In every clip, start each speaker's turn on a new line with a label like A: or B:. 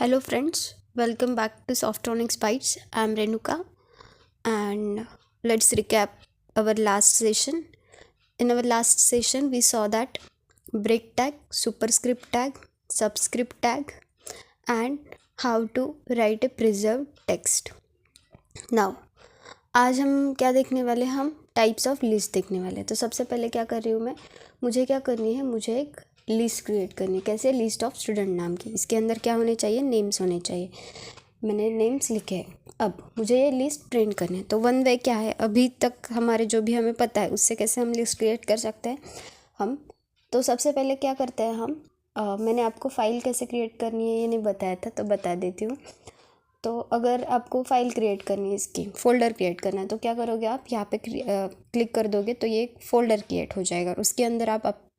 A: Hello friends, welcome back to Softronics Bytes. I'm Renuka and let's recap our last session. In our last session, we saw that break tag, superscript tag, subscript tag and how to write a preserved text. Now, आज हम क्या देखने वाले हैं? हम types of list देखने वाले हैं। तो सबसे पहले क्या कर रही हूँ मैं, मुझे क्या करनी है, मुझे एक लिस्ट क्रिएट करनी है। कैसे? लिस्ट ऑफ स्टूडेंट नाम की। इसके अंदर क्या होने चाहिए? नेम्स होने चाहिए। मैंने नेम्स लिखे हैं। अब मुझे ये लिस्ट प्रिंट करनी है। तो वन वे क्या है, अभी तक हमारे जो भी हमें पता है उससे कैसे हम लिस्ट क्रिएट कर सकते हैं हम। तो सबसे पहले क्या करते हैं हम, मैंने आपको फ़ाइल कैसे क्रिएट करनी है ये नहीं बताया था, तो बता देती हूँ। तो अगर आपको फ़ाइल क्रिएट करनी है, इसकी फ़ोल्डर क्रिएट करना है, तो क्या करोगे आप, यहाँ पे क्लिक कर दोगे तो ये एक फ़ोल्डर क्रिएट हो जाएगा और उसके अंदर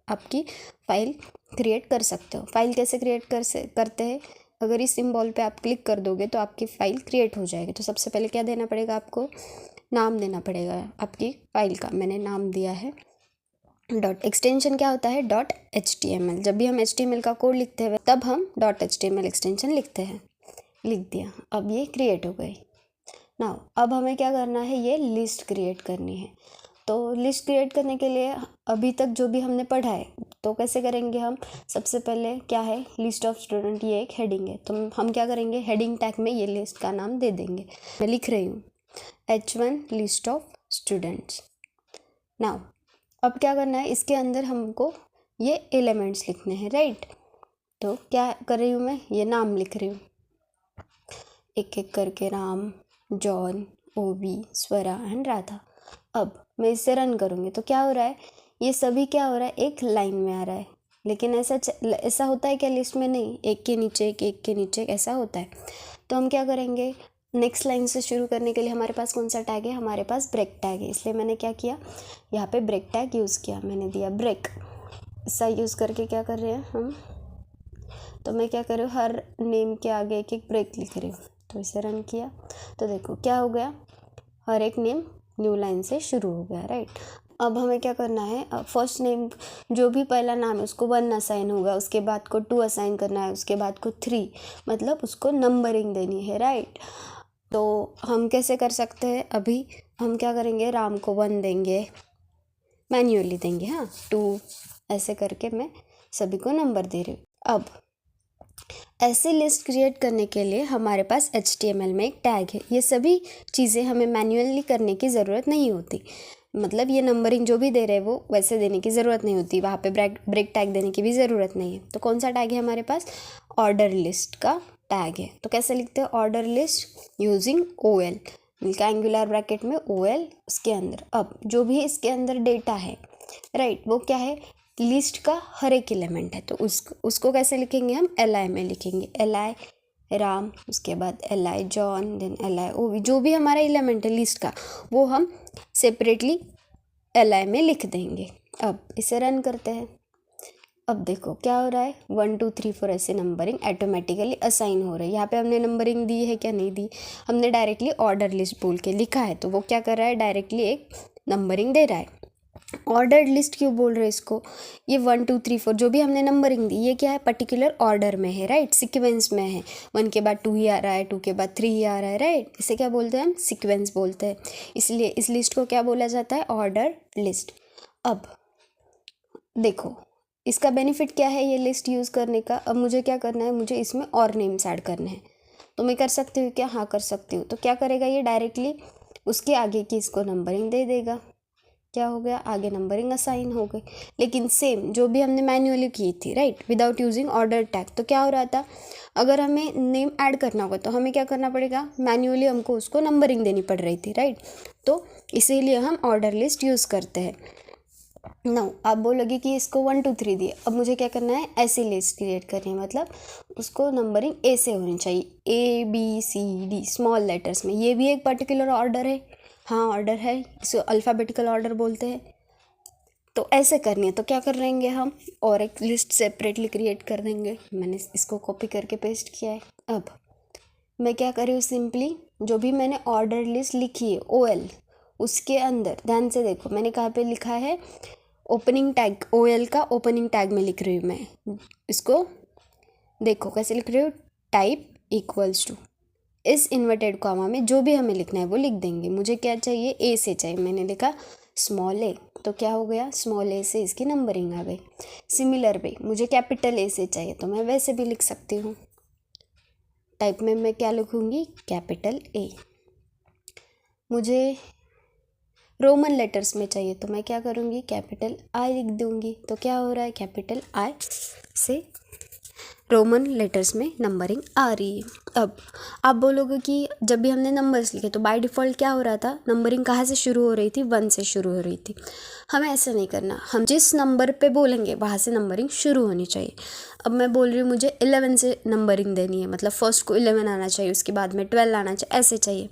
A: आपकी फ़ाइल क्रिएट कर सकते हो। फ़ाइल कैसे क्रिएट करते हैं, अगर इस सिंबल पे आप क्लिक कर दोगे तो आपकी फ़ाइल क्रिएट हो जाएगी। तो सबसे पहले क्या देना पड़ेगा आपको, नाम देना पड़ेगा आपकी फ़ाइल का। मैंने नाम दिया है डॉट, एक्सटेंशन क्या होता है, .html। जब भी हम HTML का कोड लिखते हैं तब हम .html एक्सटेंशन लिखते हैं। लिख दिया, अब ये क्रिएट हो गई। नाउ अब हमें क्या करना है, ये लिस्ट क्रिएट करनी है। तो लिस्ट क्रिएट करने के लिए अभी तक जो भी हमने पढ़ा है तो कैसे करेंगे हम, सबसे पहले क्या है, लिस्ट ऑफ स्टूडेंट, ये एक हेडिंग है। तो हम क्या करेंगे, हेडिंग टैग में ये लिस्ट का नाम दे देंगे। मैं लिख रही हूँ H1 list of students. Now अब क्या करना है, इसके अंदर हमको ये एलिमेंट्स लिखने हैं, राइट। तो क्या कर रही हूँ मैं, ये नाम लिख रही हूँ एक एक करके, Ram, John, Obi, Swara and Radha. अब मैं इससे रन करूँगी तो क्या हो रहा है, ये सभी क्या हो रहा है, एक लाइन में आ रहा है। लेकिन ऐसा होता है क्या लिस्ट में? नहीं, एक के नीचे एक के नीचे एक ऐसा होता है। तो हम क्या करेंगे, नेक्स्ट लाइन से शुरू करने के लिए हमारे पास कौन सा टैग है, हमारे पास ब्रेक टैग है। इसलिए मैंने क्या किया, यहाँ पे ब्रेक टैग यूज़ किया। मैंने दिया ब्रेक। ऐसा यूज़ करके क्या कर रहे हैं हम, तो मैं क्या कर रही हूँ, हर नेम के आगे एक एक ब्रेक लिख रही हूँ। तो इसे रन किया तो देखो क्या हो गया, हर एक नेम न्यू लाइन से शुरू हो गया, राइट। अब हमें क्या करना है, फर्स्ट नेम जो भी पहला नाम है उसको 1 असाइन होगा, उसके बाद को 2 असाइन करना है, उसके बाद को 3, मतलब उसको नंबरिंग देनी है, राइट। तो हम कैसे कर सकते हैं, अभी हम क्या करेंगे, राम को 1 देंगे, मैन्युअली देंगे, हाँ 2, ऐसे करके मैं सभी को नंबर दे रही हूँ। अब ऐसे लिस्ट क्रिएट करने के लिए हमारे पास HTML में एक टैग है। ये सभी चीज़ें हमें मैन्युअली करने की ज़रूरत नहीं होती, मतलब ये नंबरिंग जो भी दे रहे हैं वो वैसे देने की ज़रूरत नहीं होती, वहाँ पे ब्रेक टैग देने की भी ज़रूरत नहीं है। तो कौन सा टैग है हमारे पास, ऑर्डर लिस्ट का टैग है। तो कैसे लिखते हैं, ऑर्डर लिस्ट यूजिंग OL, मिलका एंगुलर ब्रैकेट में OL, उसके अंदर अब जो भी इसके अंदर डेटा है, राइट, वो क्या है, लिस्ट का हर एक एलिमेंट है। तो उसको कैसे लिखेंगे हम, LI में लिखेंगे, LI राम, उसके बाद LI जॉन, देन LI ओवी, जो भी हमारा एलिमेंट है लिस्ट का वो हम सेपरेटली LI में लिख देंगे। अब इसे रन करते हैं। अब देखो क्या हो रहा है, 1 2 3 4 ऐसे नंबरिंग ऑटोमेटिकली असाइन हो रही है। यहाँ पे हमने नंबरिंग दी है क्या, नहीं दी, हमने डायरेक्टली ऑर्डर लिस्ट बोल के लिखा है, तो वो क्या कर रहा है, डायरेक्टली एक नंबरिंग दे रहा है। ऑर्डर लिस्ट क्यों बोल रहे हैं इसको, ये 1 2 3 4 जो भी हमने नंबरिंग दी ये क्या है, पर्टिकुलर ऑर्डर में है, राइट, सीक्वेंस में है। 1 के बाद 2 ही आ रहा है, 2 के बाद 3 ही आ रहा है, राइट। इसे क्या बोलते हैं हम, सीक्वेंस बोलते हैं। इसलिए इस लिस्ट को क्या बोला जाता है, ऑर्डर लिस्ट। अब देखो इसका बेनिफिट क्या है ये लिस्ट यूज़ करने का। अब मुझे क्या करना है, मुझे इसमें और नेम्स ऐड करने हैं। तो मैं कर सकती हूँ क्या, हाँ कर सकती हूँ। तो क्या करेगा ये, डायरेक्टली उसके आगे की इसको नंबरिंग दे देगा। क्या हो गया, आगे नंबरिंग असाइन हो गई। लेकिन सेम जो भी हमने मैन्युअली की थी, right, without using order tag, तो क्या हो रहा था, अगर हमें नेम ऐड करना होगा तो हमें क्या करना पड़ेगा, मैन्युअली हमको उसको नंबरिंग देनी पड़ रही थी, राइट। तो इसीलिए हम ऑर्डर लिस्ट यूज़ करते हैं। नाउ आप बोलोगे कि इसको 1 2 3 दिए, अब मुझे क्या करना है, ऐसी लिस्ट क्रिएट करनी है, मतलब उसको नंबरिंग ए से होनी चाहिए, ABCD स्मॉल लेटर्स में। ये भी एक पर्टिकुलर ऑर्डर है, हाँ ऑर्डर है, इसे अल्फ़ाबेटिकल ऑर्डर बोलते हैं। तो ऐसे करनी है, तो क्या कर लेंगे हम, और एक लिस्ट सेपरेटली क्रिएट कर देंगे। मैंने इसको कॉपी करके पेस्ट किया है। अब मैं क्या कर रही हूँ, सिंपली जो भी मैंने ऑर्डर लिस्ट लिखी है OL, उसके अंदर ध्यान से देखो मैंने कहाँ पे लिखा है, ओपनिंग टैग, OL का ओपनिंग टैग में लिख रही हूँ मैं। इसको देखो कैसे लिख रही हूँ, टाइप इक्वल्स टू, इस इन्वर्टेड कॉमा में जो भी हमें लिखना है वो लिख देंगे। मुझे क्या चाहिए, ए से चाहिए, मैंने लिखा स्मॉल ए, तो क्या हो गया, स्मॉल ए से इसकी नंबरिंग आ गई। सिमिलर वे मुझे कैपिटल ए से चाहिए तो मैं वैसे भी लिख सकती हूँ। टाइप में मैं क्या लिखूँगी, कैपिटल ए। मुझे रोमन लेटर्स में चाहिए तो मैं क्या करूँगी, कैपिटल आई लिख दूँगी। तो क्या हो रहा है, कैपिटल आई से रोमन लेटर्स में नंबरिंग आ रही है। अब आप बोलोगे कि जब भी हमने नंबर्स लिखे तो बाय डिफ़ॉल्ट क्या हो रहा था, नंबरिंग कहाँ से शुरू हो रही थी, 1 से शुरू हो रही थी। हमें ऐसा नहीं करना, हम जिस नंबर पे बोलेंगे वहाँ से नंबरिंग शुरू होनी चाहिए। अब मैं बोल रही हूँ मुझे 11 से नंबरिंग देनी है, मतलब फर्स्ट को 11 आना चाहिए, उसके बाद में 12 आना चाहिए, ऐसे चाहिए।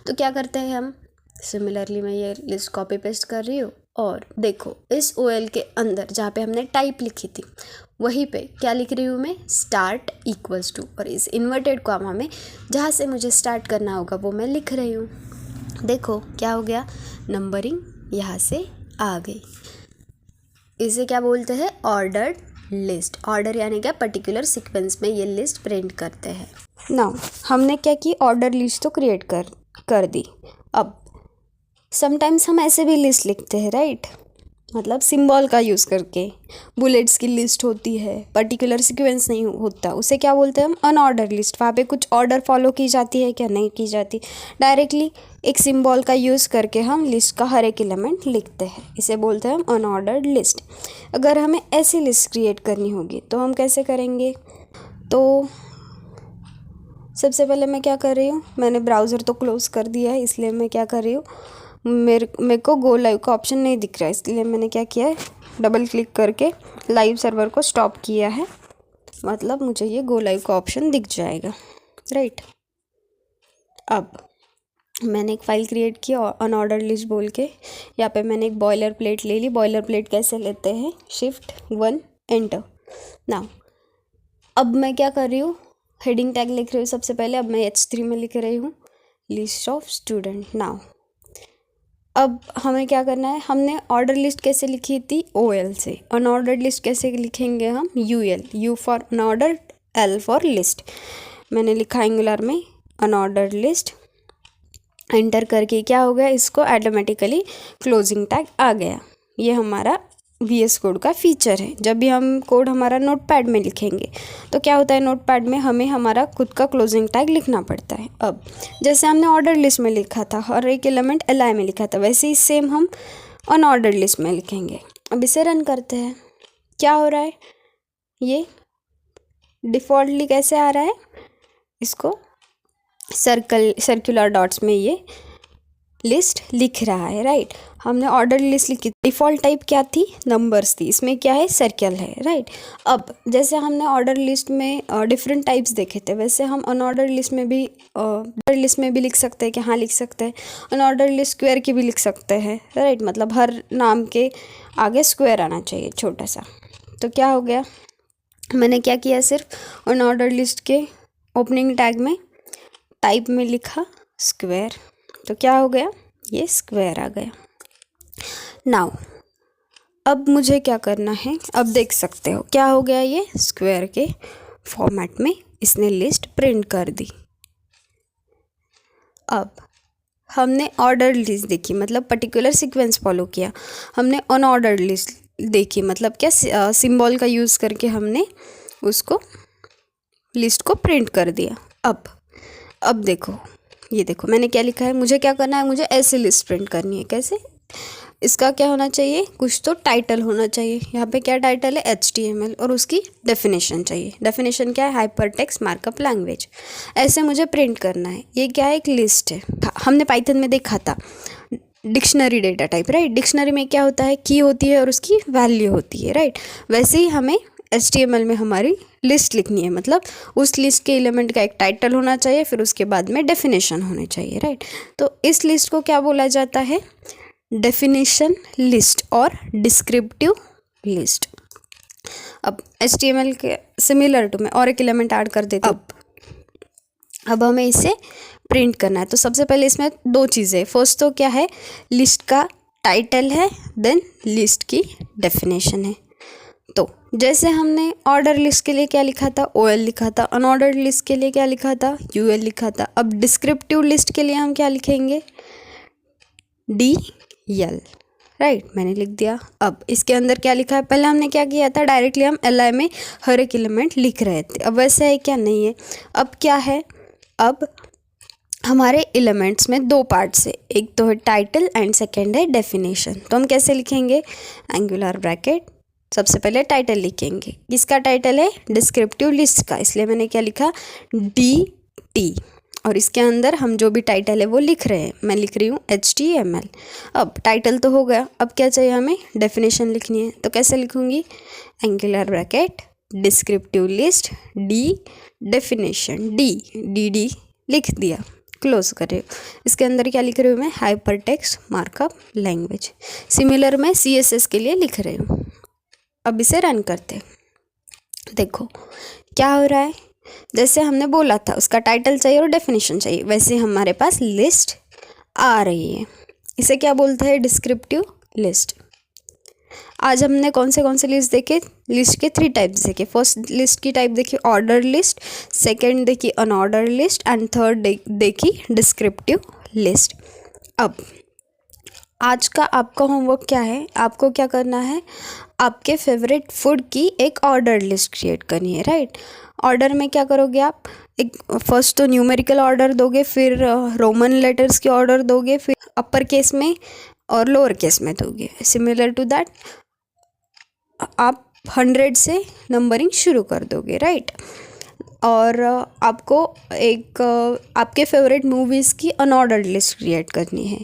A: तो क्या करते हैं हम, सिमिलरली मैं ये लिस्ट कॉपी पेस्ट कर रही हूँ और देखो इस OL के अंदर जहाँ पे हमने टाइप लिखी थी वहीं पे क्या लिख रही हूँ मैं, स्टार्ट इक्वल्स टू, और इस इन्वर्टेड कॉमा में जहाँ से मुझे स्टार्ट करना होगा वो मैं लिख रही हूँ। देखो क्या हो गया, नंबरिंग यहाँ से आ गई। इसे क्या बोलते हैं, ऑर्डर्ड लिस्ट। ऑर्डर यानी क्या, पर्टिकुलर सीक्वेंस में ये लिस्ट प्रिंट करते हैं। नाउ हमने क्या की, ऑर्डर लिस्ट तो क्रिएट कर दी। अब समटाइम्स हम ऐसे भी लिस्ट लिखते हैं, राइट, मतलब सिंबल का यूज़ करके। बुलेट्स की लिस्ट होती है, पर्टिकुलर सीक्वेंस नहीं होता, उसे क्या बोलते हैं हम, अनऑर्डर लिस्ट। वहाँ पे कुछ ऑर्डर फॉलो की जाती है क्या, नहीं की जाती, डायरेक्टली एक सिंबल का यूज़ करके हम लिस्ट का हर एक एलिमेंट लिखते हैं, इसे बोलते हैं हम अनऑर्डर्ड लिस्ट। अगर हमें ऐसी लिस्ट क्रिएट करनी होगी तो हम कैसे करेंगे, तो सबसे पहले मैं क्या कर रही हूँ, मैंने ब्राउज़र तो क्लोज़ कर दिया है, इसलिए मैं क्या कर रही हूँ, मेरे को गो लाइव का ऑप्शन नहीं दिख रहा है, इसलिए मैंने क्या किया है, डबल क्लिक करके लाइव सर्वर को स्टॉप किया है, मतलब मुझे ये गो लाइव का ऑप्शन दिख जाएगा, राइट। अब मैंने एक फ़ाइल क्रिएट की अनऑर्डर लिस्ट बोल के, यहाँ पे मैंने एक बॉयलर प्लेट ले ली। बॉयलर प्लेट कैसे लेते हैं, Shift+1 एंटर। नाउ अब मैं क्या कर रही हूँ, हेडिंग टैग लिख रही हूँ सबसे पहले। अब मैं H3 में लिख रही हूँ लिस्ट ऑफ स्टूडेंट। नाउ अब हमें क्या करना है, हमने ऑर्डर लिस्ट कैसे लिखी थी, OL से। अनऑर्डर्ड लिस्ट कैसे लिखेंगे हम, UL, U for unordered, L for list. मैंने लिखा एंगुलर में अनऑर्डर्ड लिस्ट, एंटर करके क्या हो गया, इसको ऑटोमेटिकली क्लोजिंग टैग आ गया। ये हमारा VS कोड का फीचर है। जब भी हम कोड हमारा नोटपैड में लिखेंगे तो क्या होता है, नोटपैड में हमें हमारा खुद का क्लोजिंग टैग लिखना पड़ता है। अब जैसे हमने ऑर्डर लिस्ट में लिखा था, हर एक एलिमेंट LI में लिखा था, वैसे ही सेम हम अनऑर्डर लिस्ट में लिखेंगे। अब इसे रन करते हैं, क्या हो रहा है, ये डिफ़ॉल्टली कैसे आ रहा है, इसको सर्कुलर डॉट्स में ये लिस्ट लिख रहा है, राइट। हमने ऑर्डर लिस्ट लिखी, डिफ़ॉल्ट टाइप क्या थी, नंबर्स थी, इसमें क्या है, सर्कल है, राइट। अब जैसे हमने ऑर्डर लिस्ट में डिफरेंट टाइप्स देखे थे, वैसे हम अनऑर्डर लिस्ट में भी लिख सकते हैं कि हाँ लिख सकते हैं। अनऑर्डर लिस्ट स्क्वायर की भी लिख सकते हैं, राइट, मतलब हर नाम के आगे स्क्वायर आना चाहिए छोटा सा। तो क्या हो गया, मैंने क्या किया, सिर्फ अनऑर्डर लिस्ट के ओपनिंग टैग में टाइप में लिखा स्क्वायर, तो क्या हो गया, ये स्क्वायर आ गया। नाउ अब मुझे क्या करना है, अब देख सकते हो क्या हो गया, ये स्क्वायर के फॉर्मेट में इसने लिस्ट प्रिंट कर दी। अब हमने ऑर्डर लिस्ट देखी, मतलब पर्टिकुलर सीक्वेंस फॉलो किया। हमने अनऑर्डर्ड लिस्ट देखी, मतलब क्या, सिंबल का यूज़ करके हमने उसको लिस्ट को प्रिंट कर दिया। अब देखो, ये देखो मैंने क्या लिखा है, मुझे क्या करना है, मुझे ऐसे लिस्ट प्रिंट करनी है। कैसे, इसका क्या होना चाहिए, कुछ तो टाइटल होना चाहिए। यहाँ पे क्या टाइटल है, HTML, और उसकी डेफिनेशन चाहिए। डेफिनेशन क्या है, हाइपरटेक्स्ट मार्कअप लैंग्वेज। ऐसे मुझे प्रिंट करना है। ये क्या है, एक लिस्ट है। हमने पाइथन में देखा था dictionary data type, right. Dictionary में क्या होता है, की होती है और उसकी वैल्यू होती है, राइट। वैसे ही हमें HTML में हमारी लिस्ट लिखनी है, मतलब उस लिस्ट के एलिमेंट का एक टाइटल होना चाहिए, फिर उसके बाद में डेफिनेशन होने चाहिए, राइट। तो इस लिस्ट को क्या बोला जाता है, डेफिनेशन लिस्ट और डिस्क्रिप्टिव लिस्ट। अब HTML के सिमिलर टू मैं और एक एलिमेंट ऐड कर देती हूँ। अब हमें इसे प्रिंट करना है, तो सबसे पहले इसमें दो चीज़ें। फर्स्ट तो क्या है, लिस्ट का टाइटल है, देन लिस्ट की डेफिनेशन है। तो जैसे हमने ऑर्डर लिस्ट के लिए क्या लिखा था, OL लिखा था, अनऑर्डर्ड लिस्ट के लिए क्या लिखा था, UL लिखा था। अब डिस्क्रिप्टिव लिस्ट के लिए हम क्या लिखेंगे, DL, राइट, मैंने लिख दिया। अब इसके अंदर क्या लिखा है, पहले हमने क्या किया था, डायरेक्टली हम LI में हर एक एलिमेंट लिख रहे थे। अब वैसे है क्या, नहीं है। अब क्या है, अब हमारे एलिमेंट्स में दो पार्ट्स है, एक तो है टाइटल एंड सेकेंड है डेफिनेशन। तो हम कैसे लिखेंगे, एंगुलर ब्रैकेट, सबसे पहले टाइटल लिखेंगे। किसका टाइटल है, डिस्क्रिप्टिव लिस्ट का, इसलिए मैंने क्या लिखा, DT। और इसके अंदर हम जो भी टाइटल है वो लिख रहे हैं, मैं लिख रही हूँ HTML। अब टाइटल तो हो गया, अब क्या चाहिए हमें, डेफिनेशन लिखनी है। तो कैसे लिखूँगी, angular bracket descriptive list D definition DD लिख दिया, क्लोज कर रही हूँ। इसके अंदर क्या लिख रही हूँ मैं, hyper text markup language. Similar मैं CSS के लिए लिख रही हूँ। अब इसे रन करते, देखो क्या हो रहा है। जैसे हमने बोला था उसका टाइटल चाहिए और डेफिनेशन चाहिए, वैसे हमारे पास लिस्ट आ रही है। इसे क्या बोलते हैं, डिस्क्रिप्टिव लिस्ट। आज हमने कौन से लिस्ट देखे, लिस्ट के 3 टाइप्स देखे। फर्स्ट लिस्ट की टाइप देखी ऑर्डर लिस्ट, सेकंड देखी अनऑर्डर लिस्ट एंड थर्ड देखी डिस्क्रिप्टिव लिस्ट। अब आज का आपका होमवर्क क्या है, आपको क्या करना है, आपके फेवरेट फूड की एक ऑर्डर लिस्ट क्रिएट करनी है, राइट। ऑर्डर में क्या करोगे आप, एक फर्स्ट तो न्यूमेरिकल ऑर्डर दोगे, फिर रोमन लेटर्स की ऑर्डर दोगे, फिर अपर केस में और लोअर केस में दोगे। सिमिलर टू दैट आप 100 से नंबरिंग शुरू कर दोगे, राइट। और आपको एक आपके फेवरेट मूवीज़ की अनऑर्डर्ड लिस्ट क्रिएट करनी है।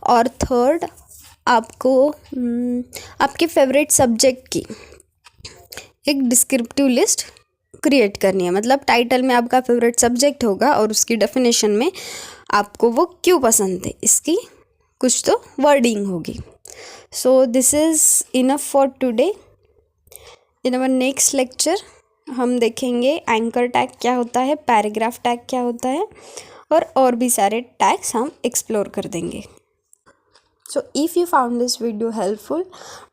A: और थर्ड आपको आपके फेवरेट सब्जेक्ट की एक डिस्क्रिप्टिव लिस्ट क्रिएट करनी है। मतलब टाइटल में आपका फेवरेट सब्जेक्ट होगा और उसकी डेफिनेशन में आपको वो क्यों पसंद है इसकी कुछ तो वर्डिंग होगी। So this is enough for today. In our next lecture हम देखेंगे एंकर टैग क्या होता है, पैराग्राफ टैग क्या होता है, और भी सारे टैग्स हम एक्सप्लोर कर देंगे। So if you found this video helpful,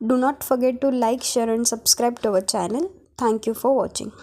A: do not forget to like, share and subscribe to our channel. Thank you for watching.